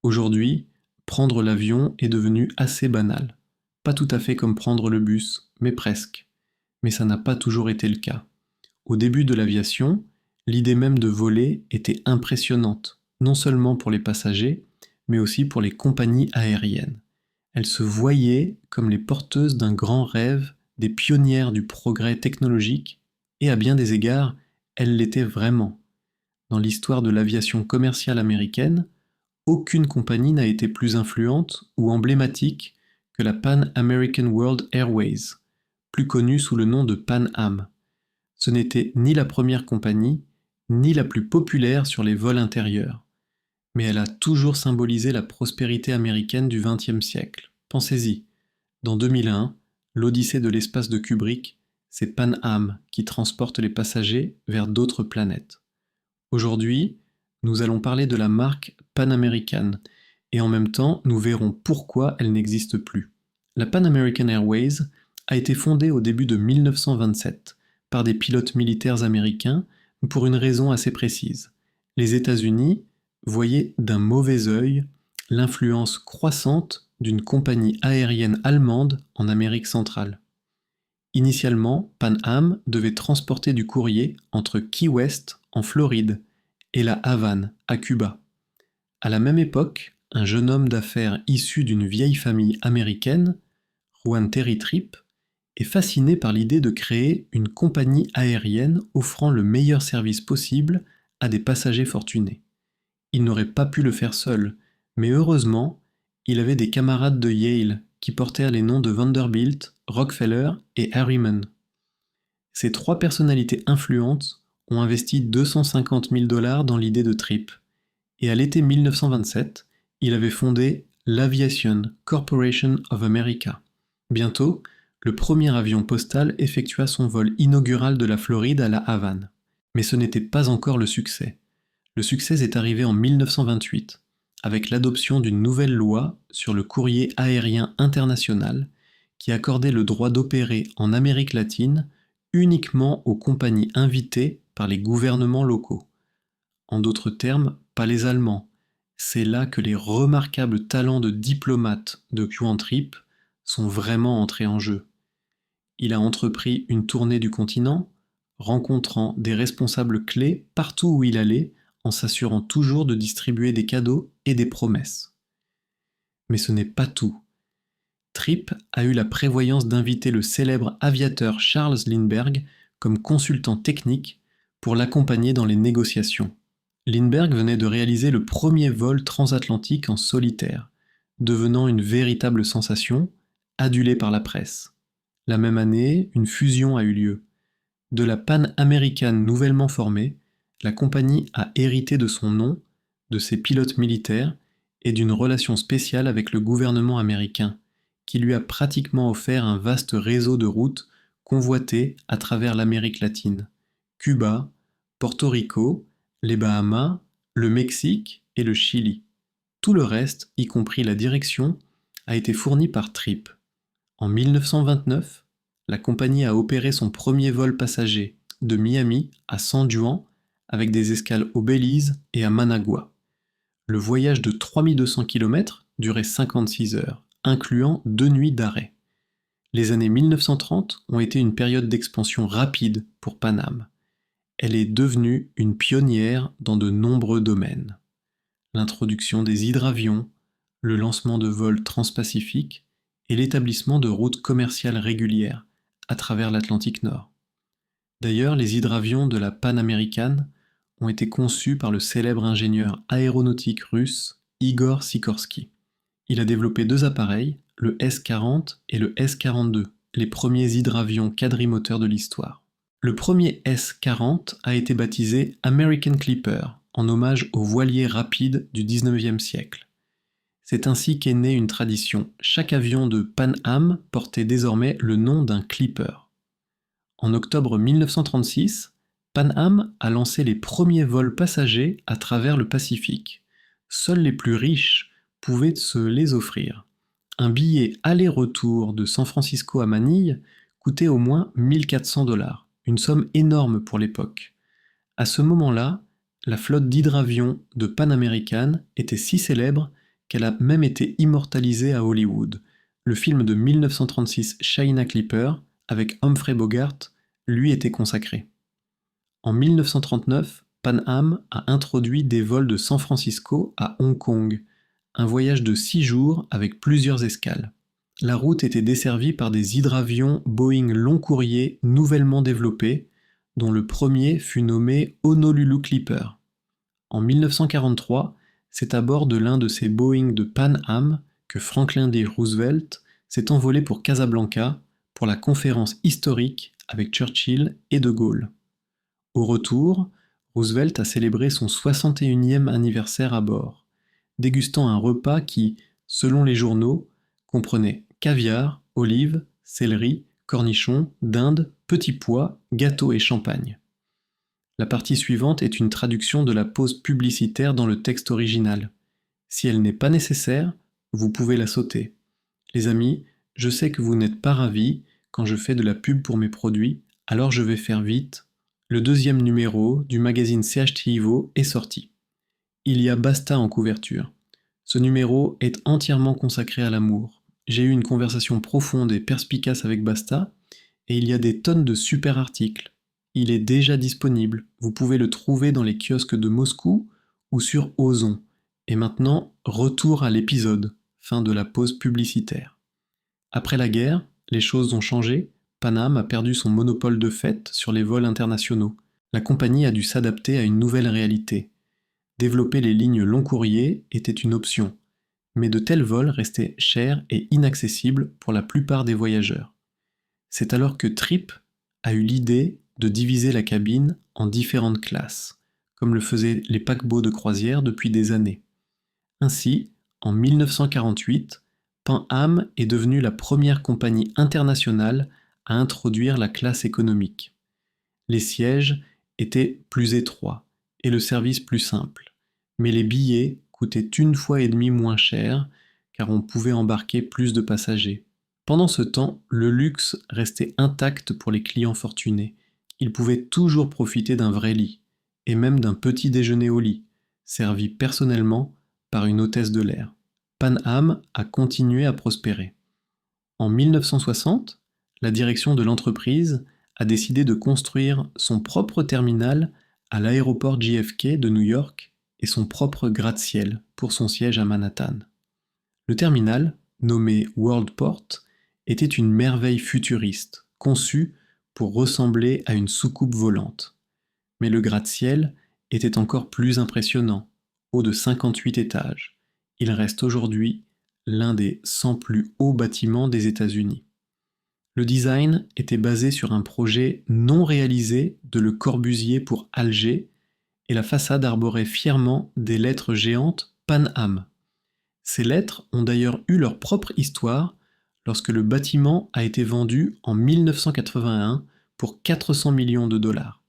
Aujourd'hui, prendre l'avion est devenu assez banal. Pas tout à fait comme prendre le bus, mais presque. Mais ça n'a pas toujours été le cas. Au début de l'aviation, l'idée même de voler était impressionnante, non seulement pour les passagers, mais aussi pour les compagnies aériennes. Elles se voyaient comme les porteuses d'un grand rêve, des pionnières du progrès technologique, et à bien des égards, elles l'étaient vraiment. Dans l'histoire de l'aviation commerciale américaine, aucune compagnie n'a été plus influente ou emblématique que la Pan American World Airways, plus connue sous le nom de Pan Am. Ce n'était ni la première compagnie, ni la plus populaire sur les vols intérieurs, mais elle a toujours symbolisé la prospérité américaine du XXe siècle. Pensez-y, dans 2001, l'Odyssée de l'espace de Kubrick, c'est Pan Am qui transporte les passagers vers d'autres planètes. Aujourd'hui, nous allons parler de la marque Pan American, et en même temps, nous verrons pourquoi elle n'existe plus. La Pan American Airways a été fondée au début de 1927 par des pilotes militaires américains pour une raison assez précise. Les États-Unis voyaient d'un mauvais œil l'influence croissante d'une compagnie aérienne allemande en Amérique centrale. Initialement, Pan Am devait transporter du courrier entre Key West, en Floride, et la Havane, à Cuba. À la même époque, un jeune homme d'affaires issu d'une vieille famille américaine, Juan Terry Tripp, est fasciné par l'idée de créer une compagnie aérienne offrant le meilleur service possible à des passagers fortunés. Il n'aurait pas pu le faire seul, mais heureusement, il avait des camarades de Yale qui portèrent les noms de Vanderbilt, Rockefeller et Harriman. Ces trois personnalités influentes ont investi 250 000 $ dans l'idée de Tripp, et à l'été 1927, il avait fondé l'Aviation Corporation of America. Bientôt, le premier avion postal effectua son vol inaugural de la Floride à la Havane. Mais ce n'était pas encore le succès. Le succès est arrivé en 1928, avec l'adoption d'une nouvelle loi sur le courrier aérien international qui accordait le droit d'opérer en Amérique latine uniquement aux compagnies invitées par les gouvernements locaux. En d'autres termes, pas les Allemands. C'est là que les remarquables talents de diplomate de Juan Tripp sont vraiment entrés en jeu. Il a entrepris une tournée du continent, rencontrant des responsables clés partout où il allait, en s'assurant toujours de distribuer des cadeaux et des promesses. Mais ce n'est pas tout. Tripp a eu la prévoyance d'inviter le célèbre aviateur Charles Lindbergh comme consultant technique pour l'accompagner dans les négociations. Lindbergh venait de réaliser le premier vol transatlantique en solitaire, devenant une véritable sensation, adulée par la presse. La même année, une fusion a eu lieu. De la Pan American nouvellement formée, la compagnie a hérité de son nom, de ses pilotes militaires et d'une relation spéciale avec le gouvernement américain, qui lui a pratiquement offert un vaste réseau de routes convoitées à travers l'Amérique latine, Cuba, Porto Rico, les Bahamas, le Mexique et le Chili. Tout le reste, y compris la direction, a été fourni par Tripp. En 1929, la compagnie a opéré son premier vol passager de Miami à San Juan avec des escales au Belize et à Managua. Le voyage de 3200 km durait 56 heures, incluant 2 nuits d'arrêt. Les années 1930 ont été une période d'expansion rapide pour Pan Am. Elle est devenue une pionnière dans de nombreux domaines. L'introduction des hydravions, le lancement de vols transpacifiques et l'établissement de routes commerciales régulières à travers l'Atlantique Nord. D'ailleurs, les hydravions de la Pan American ont été conçus par le célèbre ingénieur aéronautique russe Igor Sikorsky. Il a développé deux appareils, le S-40 et le S-42, les premiers hydravions quadrimoteurs de l'histoire. Le premier S-40 a été baptisé American Clipper, en hommage aux voiliers rapides du XIXe siècle. C'est ainsi qu'est née une tradition. Chaque avion de Pan Am portait désormais le nom d'un clipper. En octobre 1936, Pan Am a lancé les premiers vols passagers à travers le Pacifique. Seuls les plus riches pouvaient se les offrir. Un billet aller-retour de San Francisco à Manille coûtait au moins 1400 $, une somme énorme pour l'époque. À ce moment-là, la flotte d'hydravions de Pan American était si célèbre qu'elle a même été immortalisée à Hollywood. Le film de 1936 China Clipper, avec Humphrey Bogart, lui était consacré. En 1939, Pan Am a introduit des vols de San Francisco à Hong Kong, un voyage de 6 jours avec plusieurs escales. La route était desservie par des hydravions Boeing long courrier nouvellement développés, dont le premier fut nommé Honolulu Clipper. En 1943, c'est à bord de l'un de ces Boeing de Pan Am que Franklin D. Roosevelt s'est envolé pour Casablanca pour la conférence historique avec Churchill et de Gaulle. Au retour, Roosevelt a célébré son 61e anniversaire à bord, dégustant un repas qui, selon les journaux, comprenait caviar, olives, céleri, cornichons, dinde, petits pois, gâteaux et champagne. La partie suivante est une traduction de la pause publicitaire dans le texte original. Si elle n'est pas nécessaire, vous pouvez la sauter. Les amis, je sais que vous n'êtes pas ravis quand je fais de la pub pour mes produits, alors je vais faire vite. Le 2e numéro du magazine CHT Ivo est sorti. Il y a Basta en couverture. Ce numéro est entièrement consacré à l'amour. J'ai eu une conversation profonde et perspicace avec Basta, et il y a des tonnes de super articles. Il est déjà disponible, vous pouvez le trouver dans les kiosques de Moscou ou sur Ozon. Et maintenant, retour à l'épisode, fin de la pause publicitaire. Après la guerre, les choses ont changé, Pan Am a perdu son monopole de fait sur les vols internationaux. La compagnie a dû s'adapter à une nouvelle réalité. Développer les lignes long courrier était une option, mais de tels vols restaient chers et inaccessibles pour la plupart des voyageurs. C'est alors que Trip a eu l'idée de diviser la cabine en différentes classes, comme le faisaient les paquebots de croisière depuis des années. Ainsi, en 1948, Pan Am est devenue la première compagnie internationale à introduire la classe économique. Les sièges étaient plus étroits et le service plus simple, mais les billets coûtaient 1,5 fois moins cher car on pouvait embarquer plus de passagers. Pendant ce temps, le luxe restait intact pour les clients fortunés. Ils pouvaient toujours profiter d'un vrai lit, et même d'un petit déjeuner au lit, servi personnellement par une hôtesse de l'air. Pan Am a continué à prospérer. En 1960, la direction de l'entreprise a décidé de construire son propre terminal à l'aéroport JFK de New York et son propre gratte-ciel pour son siège à Manhattan. Le terminal, nommé Worldport, était une merveille futuriste, conçue pour ressembler à une soucoupe volante. Mais le gratte-ciel était encore plus impressionnant, haut de 58 étages. Il reste aujourd'hui l'un des 100 plus hauts bâtiments des États-Unis. Le design était basé sur un projet non réalisé de Le Corbusier pour Alger, et la façade arborait fièrement des lettres géantes Pan Am. Ces lettres ont d'ailleurs eu leur propre histoire lorsque le bâtiment a été vendu en 1981 pour 400 millions de dollars.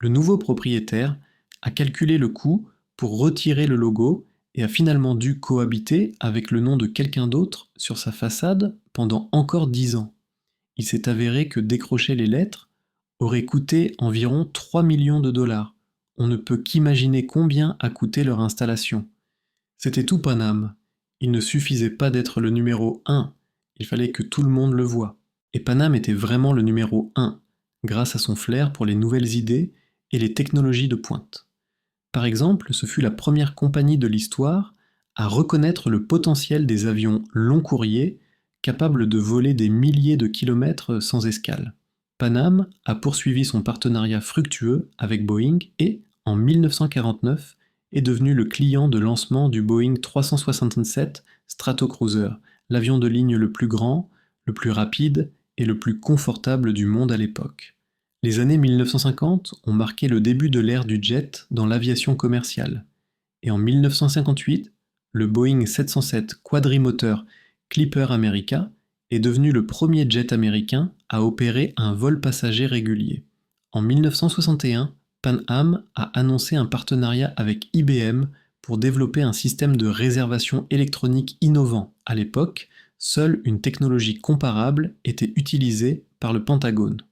Le nouveau propriétaire a calculé le coût pour retirer le logo et a finalement dû cohabiter avec le nom de quelqu'un d'autre sur sa façade pendant encore 10 ans. Il s'est avéré que décrocher les lettres aurait coûté environ 3 millions de dollars. On ne peut qu'imaginer combien a coûté leur installation. C'était tout Pan Am. Il ne suffisait pas d'être le numéro 1, il fallait que tout le monde le voie. Et Pan Am était vraiment le numéro 1, grâce à son flair pour les nouvelles idées et les technologies de pointe. Par exemple, ce fut la première compagnie de l'histoire à reconnaître le potentiel des avions long courrier capables de voler des milliers de kilomètres sans escale. Pan Am a poursuivi son partenariat fructueux avec Boeing et, en 1949, est devenu le client de lancement du Boeing 367 Stratocruiser, l'avion de ligne le plus grand, le plus rapide et le plus confortable du monde à l'époque. Les années 1950 ont marqué le début de l'ère du jet dans l'aviation commerciale. Et en 1958, le Boeing 707 quadrimoteur Clipper America est devenu le premier jet américain à opérer un vol passager régulier. En 1961, Pan Am a annoncé un partenariat avec IBM pour développer un système de réservation électronique innovant. À l'époque, seule une technologie comparable était utilisée par le Pentagone.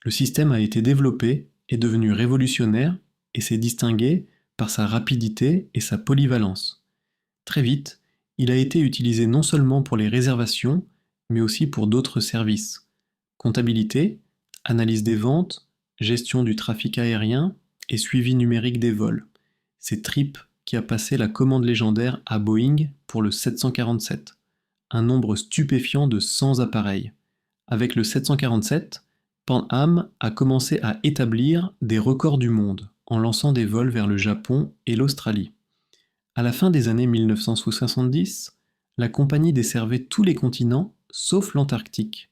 Le système a été développé, est devenu révolutionnaire et s'est distingué par sa rapidité et sa polyvalence. Très vite, il a été utilisé non seulement pour les réservations, mais aussi pour d'autres services. Comptabilité, analyse des ventes, gestion du trafic aérien et suivi numérique des vols. C'est Trip qui a passé la commande légendaire à Boeing pour le 747, un nombre stupéfiant de 100 appareils. Avec le 747, Pan Am a commencé à établir des records du monde en lançant des vols vers le Japon et l'Australie. À la fin des années 1970, la compagnie desservait tous les continents sauf l'Antarctique.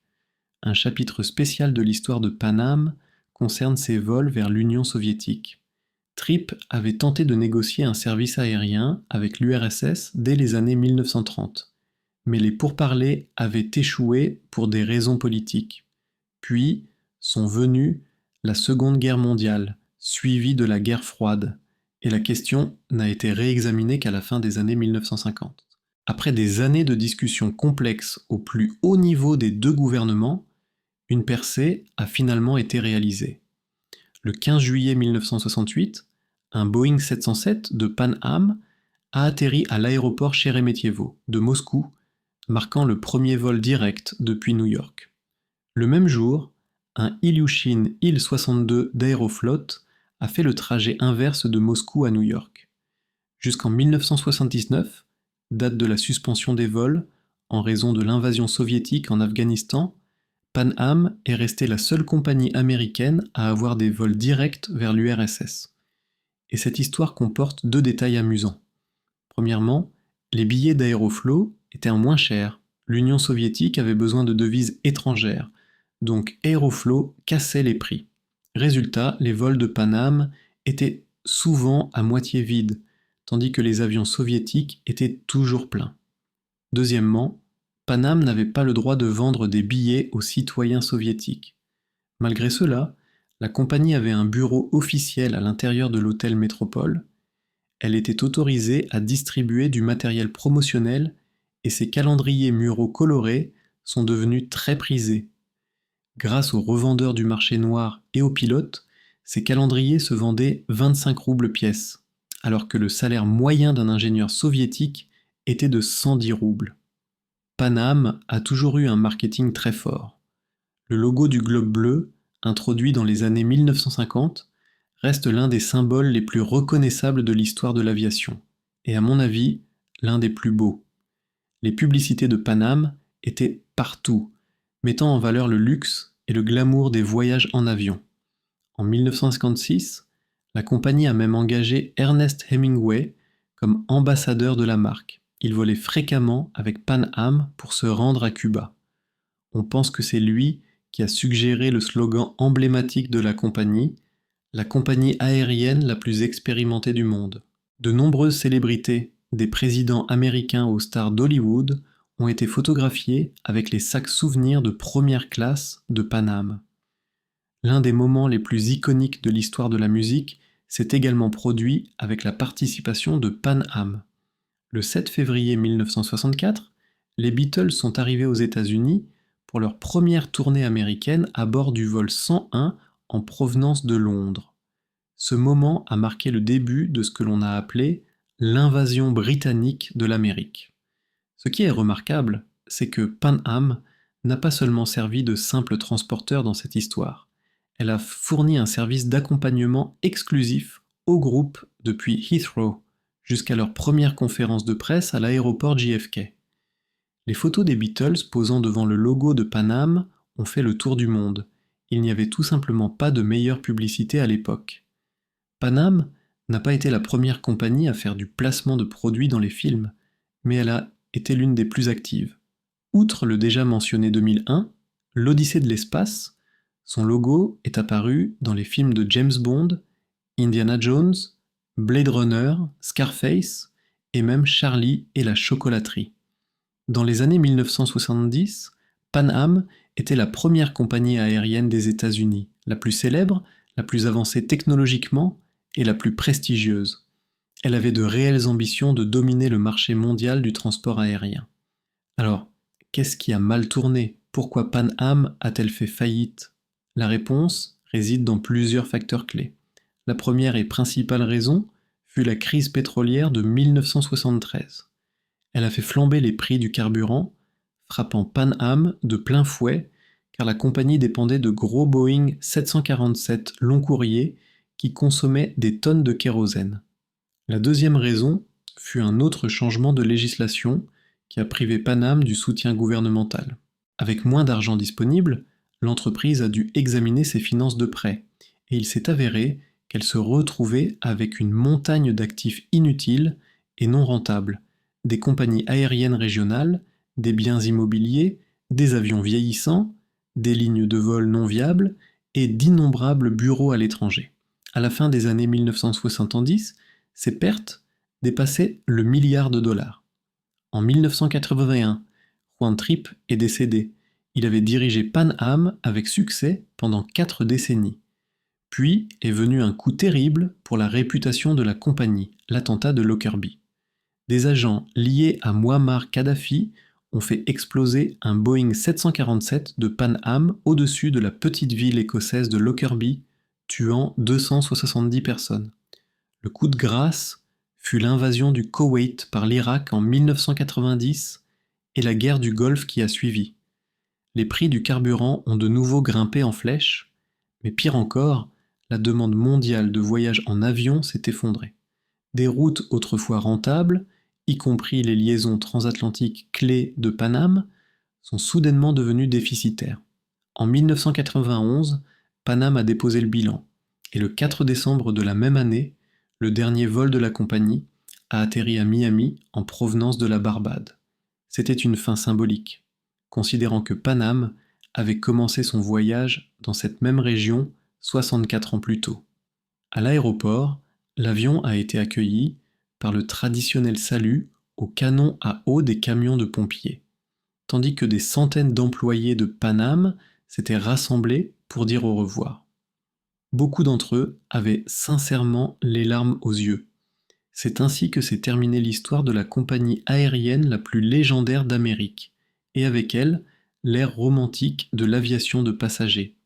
Un chapitre spécial de l'histoire de Pan Am concerne ses vols vers l'Union soviétique. Trip avait tenté de négocier un service aérien avec l'URSS dès les années 1930, mais les pourparlers avaient échoué pour des raisons politiques. Puis sont venues la Seconde Guerre mondiale, suivie de la guerre froide, et la question n'a été réexaminée qu'à la fin des années 1950. Après des années de discussions complexes au plus haut niveau des deux gouvernements, une percée a finalement été réalisée. Le 15 juillet 1968, un Boeing 707 de Pan Am a atterri à l'aéroport Sheremetyevo de Moscou, marquant le premier vol direct depuis New York. Le même jour, un Ilyushin Il-62 d'Aeroflot a fait le trajet inverse de Moscou à New York. Jusqu'en 1979, date de la suspension des vols, en raison de l'invasion soviétique en Afghanistan, Pan Am est restée la seule compagnie américaine à avoir des vols directs vers l'URSS. Et cette histoire comporte deux détails amusants. Premièrement, les billets d'Aeroflot étaient moins chers. L'Union soviétique avait besoin de devises étrangères, donc Aeroflot cassait les prix. Résultat, les vols de Pan Am étaient souvent à moitié vides, tandis que les avions soviétiques étaient toujours pleins. Deuxièmement, Pan Am n'avait pas le droit de vendre des billets aux citoyens soviétiques. Malgré cela, la compagnie avait un bureau officiel à l'intérieur de l'hôtel Métropole. Elle était autorisée à distribuer du matériel promotionnel et ses calendriers muraux colorés sont devenus très prisés. Grâce aux revendeurs du marché noir et aux pilotes, ces calendriers se vendaient 25 roubles pièce, alors que le salaire moyen d'un ingénieur soviétique était de 110 roubles. Pan Am a toujours eu un marketing très fort. Le logo du globe bleu, introduit dans les années 1950, reste l'un des symboles les plus reconnaissables de l'histoire de l'aviation, et à mon avis, l'un des plus beaux. Les publicités de Pan Am étaient partout, mettant en valeur le luxe et le glamour des voyages en avion. En 1956, la compagnie a même engagé Ernest Hemingway comme ambassadeur de la marque. Il volait fréquemment avec Pan Am pour se rendre à Cuba. On pense que c'est lui qui a suggéré le slogan emblématique de la compagnie aérienne la plus expérimentée du monde. De nombreuses célébrités, des présidents américains aux stars d'Hollywood, ont été photographiés avec les sacs souvenirs de première classe de Pan Am. L'un des moments les plus iconiques de l'histoire de la musique s'est également produit avec la participation de Pan Am. Le 7 février 1964, les Beatles sont arrivés aux États-Unis pour leur première tournée américaine à bord du vol 101 en provenance de Londres. Ce moment a marqué le début de ce que l'on a appelé l'invasion britannique de l'Amérique. Ce qui est remarquable, c'est que Pan Am n'a pas seulement servi de simple transporteur dans cette histoire. Elle a fourni un service d'accompagnement exclusif au groupe depuis Heathrow jusqu'à leur première conférence de presse à l'aéroport JFK. Les photos des Beatles posant devant le logo de Pan Am ont fait le tour du monde. Il n'y avait tout simplement pas de meilleure publicité à l'époque. Pan Am n'a pas été la première compagnie à faire du placement de produits dans les films, mais elle a été l'une des plus actives. Outre le déjà mentionné 2001, l'Odyssée de l'espace, son logo est apparu dans les films de James Bond, Indiana Jones, Blade Runner, Scarface et même Charlie et la chocolaterie. Dans les années 1970, Pan Am était la première compagnie aérienne des États-Unis, la plus célèbre, la plus avancée technologiquement et la plus prestigieuse. Elle avait de réelles ambitions de dominer le marché mondial du transport aérien. Alors, qu'est-ce qui a mal tourné? Pourquoi Pan Am a-t-elle fait faillite? La réponse réside dans plusieurs facteurs clés. La première et principale raison fut la crise pétrolière de 1973. Elle a fait flamber les prix du carburant, frappant Pan Am de plein fouet, car la compagnie dépendait de gros Boeing 747 long courrier qui consommaient des tonnes de kérosène. La deuxième raison fut un autre changement de législation qui a privé Pan Am du soutien gouvernemental. Avec moins d'argent disponible, l'entreprise a dû examiner ses finances de près, et il s'est avéré qu'elle se retrouvait avec une montagne d'actifs inutiles et non rentables, des compagnies aériennes régionales, des biens immobiliers, des avions vieillissants, des lignes de vol non viables et d'innombrables bureaux à l'étranger. À la fin des années 1970, ces pertes dépassaient le milliard de dollars. En 1981, Juan Trippe est décédé. Il avait dirigé Pan Am avec succès pendant 4 décennies. Puis est venu un coup terrible pour la réputation de la compagnie, l'attentat de Lockerbie. Des agents liés à Muammar Kadhafi ont fait exploser un Boeing 747 de Pan Am au-dessus de la petite ville écossaise de Lockerbie, tuant 270 personnes. Le coup de grâce fut l'invasion du Koweït par l'Irak en 1990 et la guerre du Golfe qui a suivi. Les prix du carburant ont de nouveau grimpé en flèche, mais pire encore, la demande mondiale de voyages en avion s'est effondrée. Des routes autrefois rentables, y compris les liaisons transatlantiques clés de Pan Am, sont soudainement devenues déficitaires. En 1991, Pan Am a déposé le bilan, et le 4 décembre de la même année, le dernier vol de la compagnie a atterri à Miami en provenance de la Barbade. C'était une fin symbolique, considérant que Pan Am avait commencé son voyage dans cette même région 64 ans plus tôt. À l'aéroport, l'avion a été accueilli par le traditionnel salut au canon à eau des camions de pompiers, tandis que des centaines d'employés de Pan Am s'étaient rassemblés pour dire au revoir. Beaucoup d'entre eux avaient sincèrement les larmes aux yeux. C'est ainsi que s'est terminée l'histoire de la compagnie aérienne la plus légendaire d'Amérique, et avec elle, l'ère romantique de l'aviation de passagers.